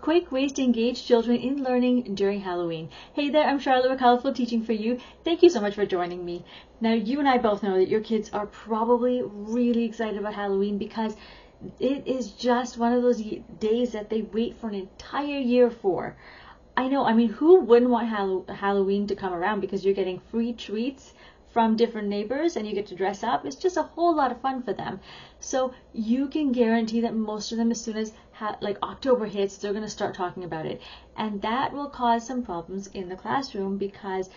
quick ways to engage children in learning during Halloween. Hey there, I'm Charlotte with Colorful Teaching for You. Thank you so much for joining me. Now, you and I both know that your kids are probably really excited about Halloween because it is just one of those days that they wait for an entire year for. I know, I mean, who wouldn't want Halloween to come around because you're getting free treats from different neighbors and you get to dress up. It's just a whole lot of fun for them. So you can guarantee that most of them, as soon as like October hits, they're going to start talking about it. And that will cause some problems in the classroom because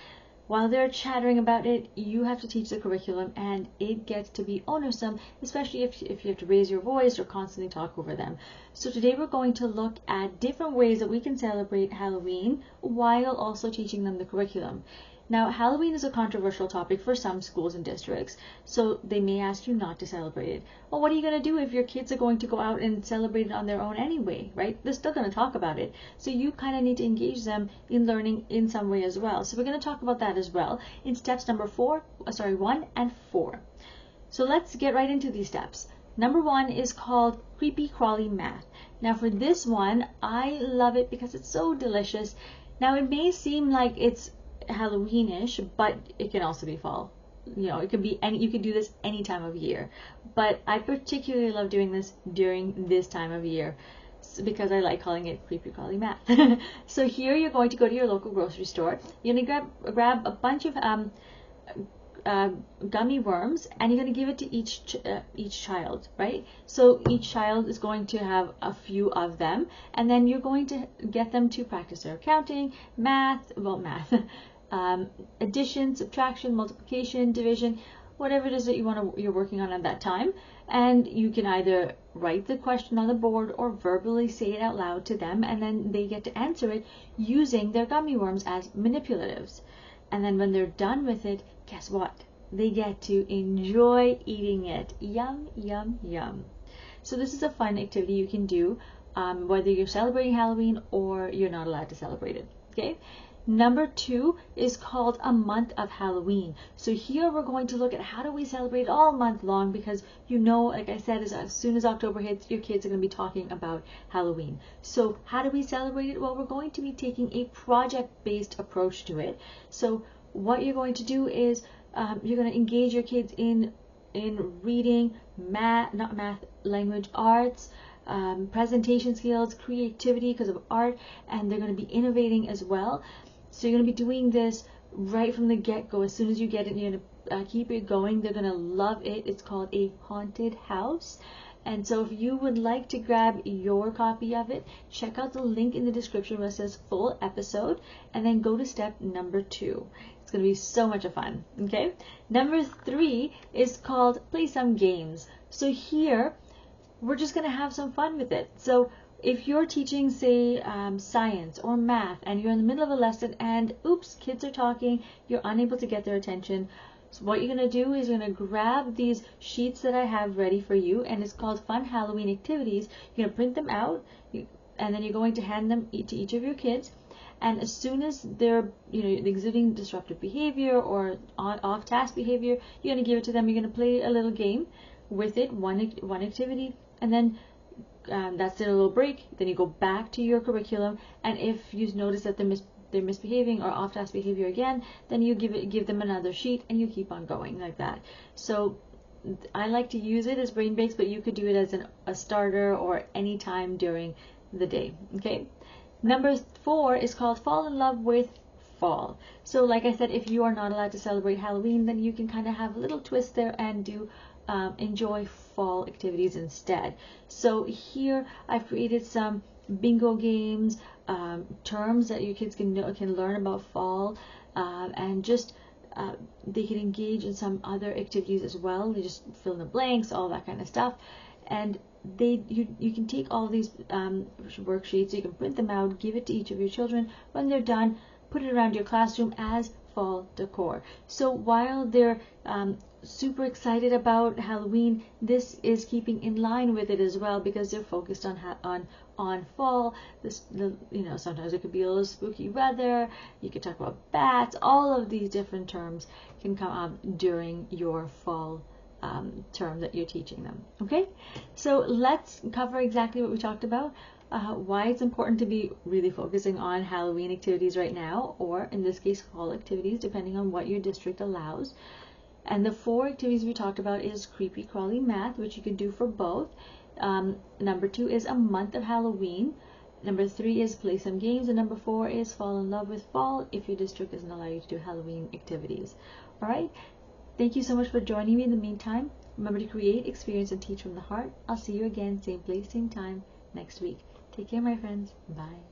while they're chattering about it, you have to teach the curriculum and it gets to be onersome, especially if you have to raise your voice or constantly talk over them. So today we're going to look at different ways that we can celebrate Halloween while also teaching them the curriculum. Now, Halloween is a controversial topic for some schools and districts, so they may ask you not to celebrate it. Well, what are you going to do if your kids are going to go out and celebrate it on their own anyway, right? They're still going to talk about it. So you kind of need to engage them in learning in some way as well. So we're going to talk about that as well in steps number 1 and 4. So let's get right into these steps. Number 1 is called Creepy Crawly Math. Now for this one, I love it because it's so delicious. Now it may seem like it's Halloweenish, but it can also be fall. You know, it can be you can do this any time of year, but I particularly love doing this during this time of year because I like calling it Creepy Crawly Math. So here you're going to go to your local grocery store. You're going to grab a bunch of gummy worms, and you're going to give it to each child, right? So each child is going to have a few of them, and then you're going to get them to practice their counting, math, addition, subtraction, multiplication, division, whatever it is that you're working on at that time. And you can either write the question on the board or verbally say it out loud to them, and then they get to answer it using their gummy worms as manipulatives. And then when they're done with it, guess what? They get to enjoy eating it. Yum, yum, yum. So this is a fun activity you can do, whether you're celebrating Halloween or you're not allowed to celebrate it. Okay? Number 2 is called A Month of Halloween. So here we're going to look at how do we celebrate all month long, because you know, like I said, as soon as October hits, your kids are going to be talking about Halloween. So how do we celebrate it? Well, we're going to be taking a project-based approach to it. So what you're going to do is you're going to engage your kids in reading, language arts, presentation skills, creativity because of art, and they're going to be innovating as well. So you're going to be doing this right from the get-go. As soon as you get it, you're going to keep it going. They're going to love it. It's called a haunted house. And so if you would like to grab your copy of it, check out the link in the description where it says full episode, and then go to step number 2. It's going to be so much fun. Okay. Number 3 is called Play Some Games. So here we're just going to have some fun with it. So if you're teaching, say, science or math, and you're in the middle of a lesson and oops, kids are talking, you're unable to get their attention, so what you're going to do is you're going to grab these sheets that I have ready for you, and it's called Fun Halloween Activities. You're going to print them out, and then you're going to hand them to each of your kids. And as soon as they're exhibiting disruptive behavior or off-task behavior, you're going to give it to them. You're going to play a little game with it, one activity, and then that's it, a little break. Then you go back to your curriculum, and if you notice that they're misbehaving or off-task behavior again, then you give them another sheet, and you keep on going like that. So I like to use it as brain breaks, but you could do it as a starter or any time during the day. Okay. Number 4 is called Fall in Love with Fall. So like I said, if you are not allowed to celebrate Halloween, then you can kind of have a little twist there and do enjoy fall activities instead. So here I've created some bingo games, terms that your kids can learn about fall, and just they can engage in some other activities as well. They just fill in the blanks, all that kind of stuff. And you can take all these worksheets, you can print them out, give it to each of your children. When they're done, put it around your classroom as fall decor. So while they're super excited about Halloween, this is keeping in line with it as well, because they're focused on fall. Sometimes it could be a little spooky weather. You could talk about bats. All of these different terms can come up during your fall term that you're teaching them. Okay, so let's cover exactly what we talked about. why it's important to be really focusing on Halloween activities right now, or in this case fall activities, depending on what your district allows. And the 4 activities we talked about is creepy crawly math, which you can do for both. Number 2 is a month of Halloween. Number 3 is play some games, and number 4 is fall in love with fall if your district doesn't allow you to do Halloween activities. All right. Thank you so much for joining me in the meantime. Remember to create, experience, and teach from the heart. I'll see you again, same place, same time next week. Take care, my friends. Bye.